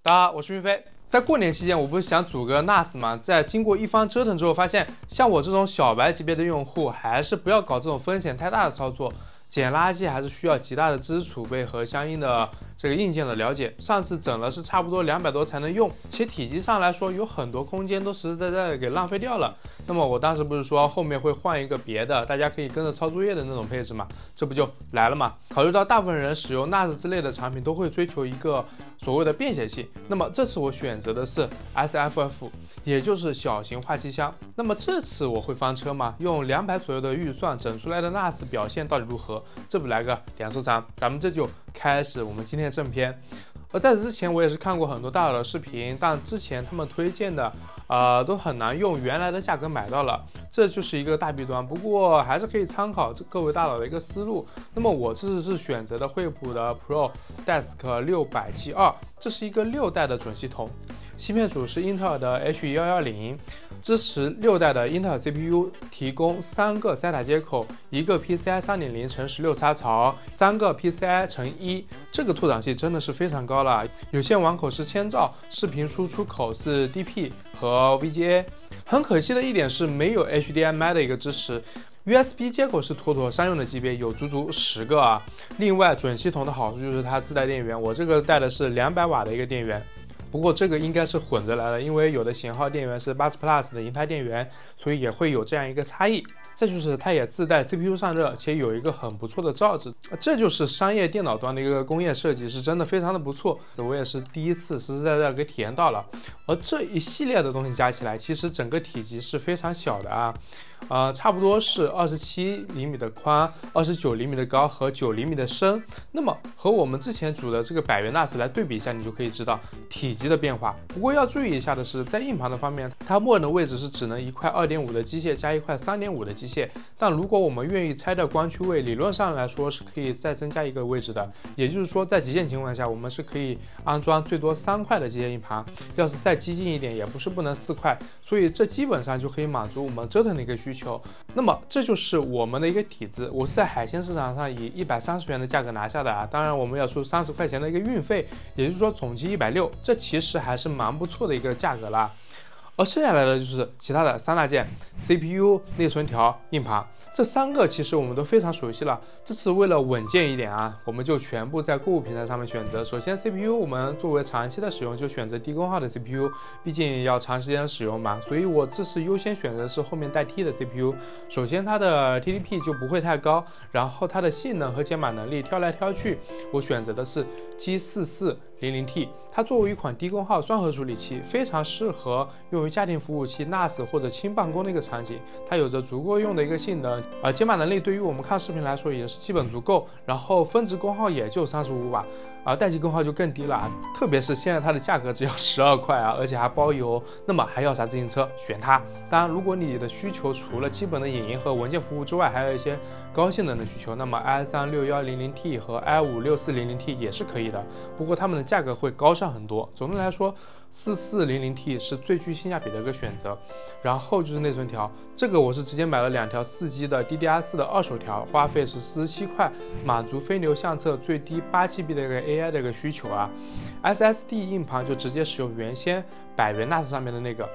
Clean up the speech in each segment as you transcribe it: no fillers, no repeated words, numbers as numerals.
大家好，我是云飞。在过年期间，我不是想组个 NAS 吗？在经过一番折腾之后，发现像我这种小白级别的用户，还是不要搞这种风险太大的操作。捡垃圾还是需要极大的知识储备和相应的这个硬件的了解。上次整了是差不多200多才能用，其体积上来说有很多空间都实实在在的给浪费掉了。那么我当时不是说后面会换一个别的，大家可以跟着抄作业的那种配置嘛？这不就来了嘛？考虑到大部分人使用 NAS 之类的产品都会追求一个所谓的便携性，那么这次我选择的是 SFF， 也就是小型话机箱。那么这次我会翻车吗？用200左右的预算整出来的 NAS 表现到底如何？这不来个两收藏，咱们这就开始我们今天的正片。而在此之前，我也是看过很多大佬的视频，但之前他们推荐的，都很难用原来的价格买到了，这就是一个大弊端。不过还是可以参考各位大佬的一个思路。那么我这次是选择的惠普的 Pro Desk 600G2，这是一个6代的准系统。芯片组是英特尔的 H1110， 支持6代的英特尔 CPU， 提供3个 SATA 接口，1个 PCI 3.0x16插槽，3个 PCI 乘1，这个拓展器真的是非常高了。有线网口是千兆，视频输出口是 DP 和 VGA。很可惜的一点是没有 HDMI 的一个支持。USB 接口是妥妥商用的级别，有足足10个啊。另外，准系统的好处就是它自带电源，我这个带的是200瓦的一个电源。不过这个应该是混着来的，因为有的型号电源是80 Plus 的银牌电源，所以也会有这样一个差异。再就是它也自带 CPU 散热，且有一个很不错的罩子，这就是商业电脑端的一个工业设计，是真的非常的不错。我也是第一次实实在在给体验到了。而这一系列的东西加起来，其实整个体积是非常小的啊。差不多是27厘米的宽，29厘米的高和9厘米的深。那么和我们之前组的这个百元 NAS 来对比一下，你就可以知道体积的变化。不过要注意一下的是，在硬盘的方面，它默认的位置是只能一块2.5的机械加一块3.5的机械。但如果我们愿意拆掉光驱位，理论上来说是可以再增加一个位置的。也就是说，在极限情况下，我们是可以安装最多3块的机械硬盘。要是再激进一点，也不是不能4块。所以这基本上就可以满足我们折腾的一个需求。那么这就是我们的一个体质，我是在海鲜市场上以130元的价格拿下的啊，当然我们要出30块钱的一个运费，也就是说总计160，这其实还是蛮不错的一个价格啦。而剩下来的就是其他的3大件 CPU、内存条、硬盘，这3个其实我们都非常熟悉了。这次为了稳健一点啊，我们就全部在购物平台上面选择。首先 CPU 我们作为长期的使用就选择低功耗的 CPU， 毕竟要长时间使用嘛，所以我这次优先选择的是后面带 T 的 CPU。首先它的 TDP 就不会太高，然后它的性能和解码能力挑来挑去，我选择的是 G4400T， 它作为一款低功耗双核处理器，非常适合用于家庭服务器、NAS 或者轻办公的一个场景，它有着足够用的一个性能，解码能力对于我们看视频来说也是基本足够，然后峰值功耗也就35瓦，待机功耗就更低了啊。特别是现在它的价格只要12块啊，而且还包邮，那么还要啥自行车？选它。当然，如果你的需求除了基本的影音和文件服务之外，还有一些高性能的需求，那么 i3-6100T 和 i5-6400T 也是可以的，不过它们的价格会高上很多。总的来说，4400T 是最具性价比的一个选择。然后就是内存条，这个我是直接买了2条4G 的 DDR4 的二手条，花费是47块，满足飞流相册最低8GB 的一个 AI 的一个需求啊。SSD 硬盘就直接使用原先百元 NAS 上面的那个。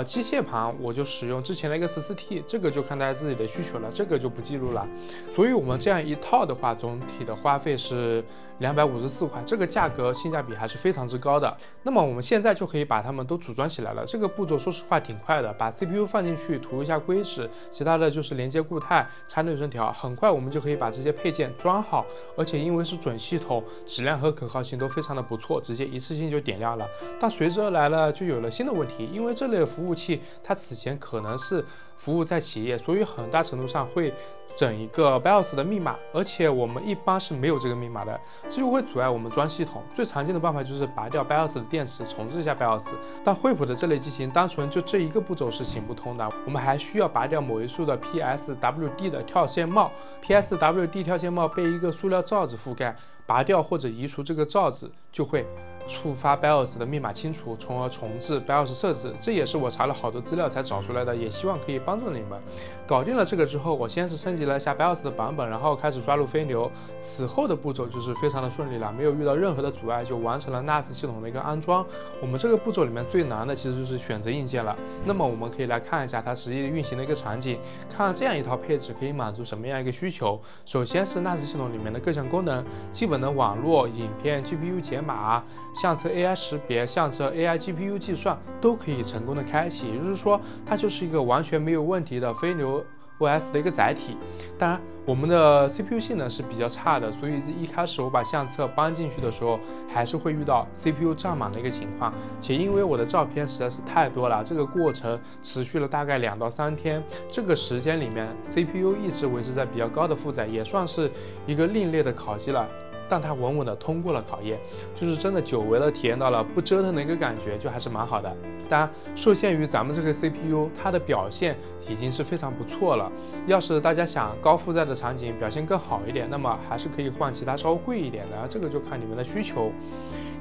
机械盘我就使用之前的一个14T， 这个就看大家自己的需求了，这个就不记录了。所以我们这样一套的话，总体的花费是254块，这个价格性价比还是非常之高的。那么我们现在就可以把它们都组装起来了，这个步骤说实话挺快的，把 CPU 放进去，涂一下硅脂，其他的就是连接固态、插内存条，很快我们就可以把这些配件装好。而且因为是准系统，质量和可靠性都非常的不错，直接一次性就点亮了。但随之而来了就有了新的问题，因为这类服务器它此前可能是服务在企业，所以很大程度上会整一个 BIOS 的密码，而且我们一般是没有这个密码的，这就会阻碍我们装系统。最常见的办法就是拔掉 BIOS 的电池，重置一下 BIOS。但惠普的这类机型，单纯就这一个步骤是行不通的，我们还需要拔掉某一数的 PSWD 的跳线帽。PSWD 跳线帽被一个塑料罩子覆盖，拔掉或者移除这个罩子就会触发 BIOS 的密码清除，从而重置 BIOS 设置。这也是我查了好多资料才找出来的，也希望可以帮助你们。搞定了这个之后，我先是升级了一下 BIOS 的版本，然后开始刷入飞牛。此后的步骤就是非常的顺利了，没有遇到任何的阻碍，就完成了 NAS 系统的一个安装。我们这个步骤里面最难的其实就是选择硬件了。那么我们可以来看一下它实际运行的一个场景，看这样一套配置可以满足什么样一个需求。首先是 NAS 系统里面的各项功能，基本的网络、影片、GPU 解码、相册 AI 识别、相册 AI GPU 计算都可以成功的开启，也就是说它就是一个完全没有问题的飞牛 OS 的一个载体。当然我们的 CPU 性能是比较差的，所以一开始我把相册搬进去的时候还是会遇到 CPU 占满的一个情况，且因为我的照片实在是太多了，这个过程持续了大概2到3天，这个时间里面 CPU 一直维持在比较高的负载，也算是一个另类的考级了，但它稳稳的通过了考验，就是真的久违的体验到了不折腾的一个感觉，就还是蛮好的。当然受限于咱们这个 CPU 它的表现已经是非常不错了，要是大家想高负载的场景表现更好一点，那么还是可以换其他稍微贵一点的，这个就看你们的需求。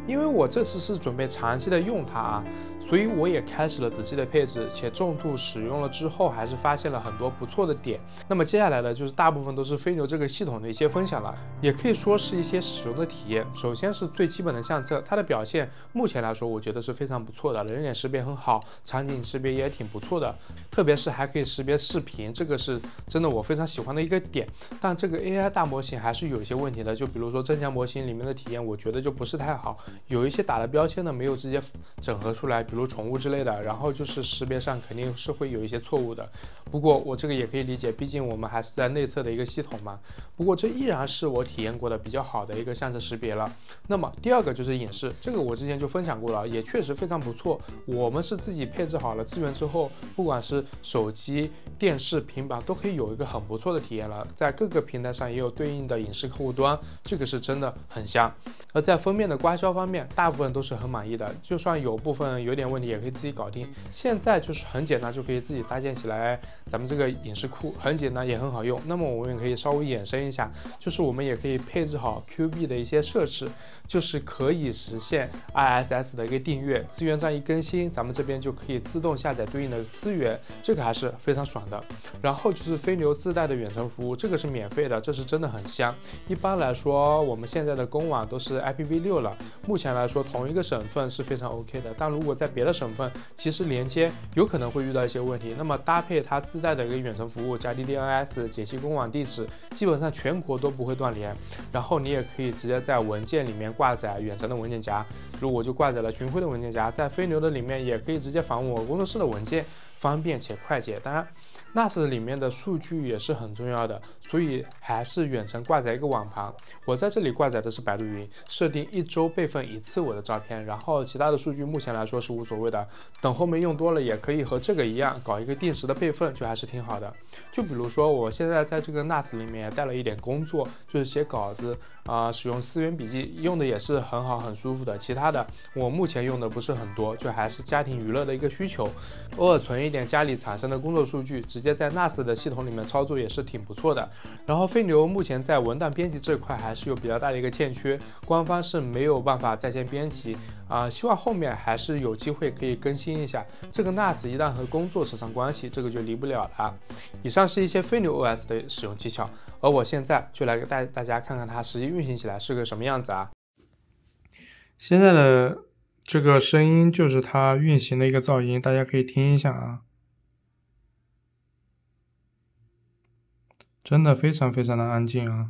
因为我这次是准备长期的用它啊，所以我也开始了仔细的配置，且重度使用了之后，还是发现了很多不错的点。那么接下来的就是大部分都是飞牛这个系统的一些分享了，也可以说是一些使用的体验。首先是最基本的相册，它的表现目前来说，我觉得是非常不错的，人脸识别很好，场景识别也挺不错的，特别是还可以识别视频，这个是真的我非常喜欢的一个点。但这个 AI 大模型还是有一些问题的，就比如说增强模型里面的体验，我觉得就不是太好。有一些打的标签呢没有直接整合出来，比如宠物之类的，然后就是识别上肯定是会有一些错误的。不过我这个也可以理解，毕竟我们还是在内测的一个系统嘛。不过这依然是我体验过的比较好的一个相册识别了。那么第二个就是影视，这个我之前就分享过了，也确实非常不错。我们是自己配置好了资源之后，不管是手机、电视、平板都可以有一个很不错的体验了。在各个平台上也有对应的影视客户端，这个是真的很香。而在封面的刮削方面，大部分都是很满意的，就算有部分有点问题，也可以自己搞定。现在就是很简单，就可以自己搭建起来咱们这个影视库，很简单也很好用。那么我们也可以稍微延伸一下，就是我们也可以配置好 QB 的一些设置，就是可以实现 ISS 的一个订阅，资源站一更新，咱们这边就可以自动下载对应的资源，这个还是非常爽的。然后就是飞牛自带的远程服务，这个是免费的，这是真的很香。一般来说，我们现在的公网都是 IPv6 了，目前来说同一个省份是非常 OK 的，但如果在别的省份，其实连接有可能会遇到一些问题。那么搭配它自带的一个远程服务加 DDNS 解析公网地址，基本上全国都不会断连。然后你也可以直接在文件里面挂载远程的文件夹，比如我就挂载了群晖的文件夹，在飞牛的里面也可以直接访问我工作室的文件，方便且快捷。当然NAS 里面的数据也是很重要的，所以还是远程挂载一个网盘。我在这里挂载的是百度云，设定1周备份1次我的照片，然后其他的数据目前来说是无所谓的，等后面用多了也可以和这个一样搞一个定时的备份，就还是挺好的。就比如说我现在在这个 NAS 里面带了一点工作，就是写稿子使用思源笔记，用的也是很好很舒服的。其他的我目前用的不是很多，就还是家庭娱乐的一个需求，偶尔存一点家里产生的工作数据，直接在 NAS 的系统里面操作也是挺不错的。然后飞牛目前在文档编辑这块还是有比较大的一个欠缺，官方是没有办法在线编辑希望后面还是有机会可以更新一下。这个 NAS 一旦和工作扯上关系，这个就离不了了。以上是一些飞牛 OS 的使用技巧，而我现在就来带大家看看它实际运行起来是个什么样子啊。现在的这个声音就是它运行的一个噪音，大家可以听一下啊。真的非常非常的安静啊。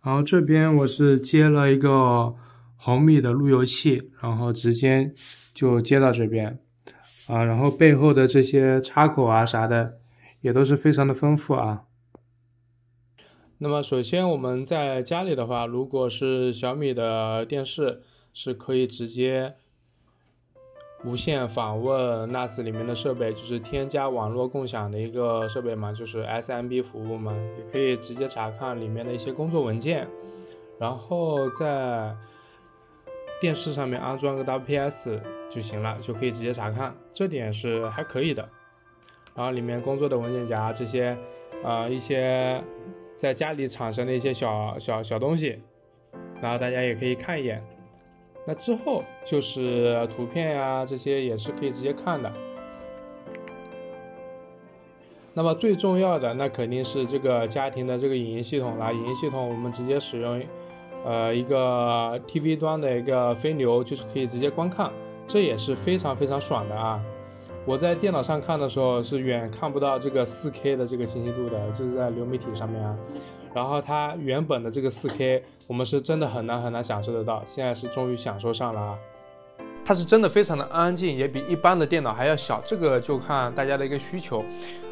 然后这边我是接了一个红米的路由器，然后直接就接到这边然后背后的这些插口啥的也都是非常的丰富啊。那么首先我们在家里的话，如果是小米的电视，是可以直接无线访问 NAS 里面的设备，就是添加网络共享的一个设备嘛，就是 SMB 服务嘛，也可以直接查看里面的一些工作文件，然后在电视上面安装个 WPS 就行了，就可以直接查看，这点是还可以的。然后里面工作的文件夹这些一些在家里产生的一些小东西然后大家也可以看一眼。那之后就是图片呀，这些也是可以直接看的。那么最重要的那肯定是这个家庭的这个影音系统了。影音系统我们直接使用一个 TV 端的一个飞流，就是可以直接观看，这也是非常非常爽的啊。我在电脑上看的时候是远看不到这个 4K 的这个清晰度的，这是在流媒体上面啊。然后它原本的这个 4K 我们是真的很难享受得到，现在是终于享受上了啊。它是真的非常的安静，也比一般的电脑还要小，这个就看大家的一个需求。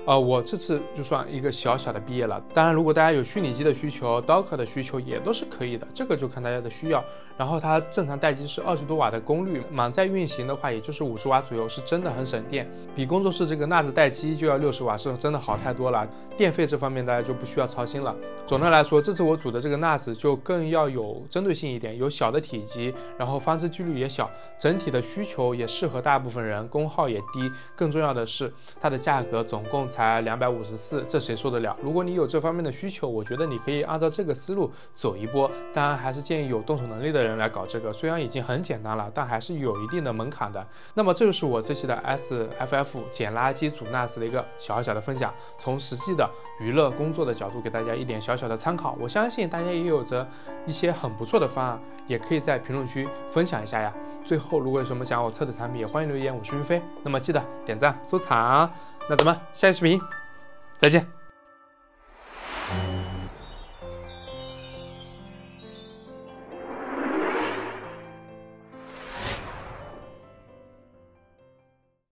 我这次就算一个小小的毕业了，当然如果大家有虚拟机的需求 Docker 的需求也都是可以的，这个就看大家的需要。然后它正常待机是20多瓦的功率，满载运行的话也就是50瓦左右，是真的很省电，比工作室这个 NAS 待机就要60瓦，是真的好太多了。电费这方面大家就不需要操心了。总的来说，这次我组的这个 NAS 就更要有针对性一点，有小的体积，然后翻车几率也小，整体的需求也适合大部分人，功耗也低，更重要的是它的价格总共才254，这谁受得了？如果你有这方面的需求，我觉得你可以按照这个思路走一波。当然还是建议有动手能力的人来搞这个，虽然已经很简单了，但还是有一定的门槛的。那么这就是我这期的 SFF 捡垃圾组 NAS 的一个小小的分享，从实际的娱乐工作的角度给大家一点小小的参考。我相信大家也有着一些很不错的方案，也可以在评论区分享一下呀。最后如果有什么想我测的产品，也欢迎留言。我是云飞，那么记得点赞收藏。那咱们下期视频再见。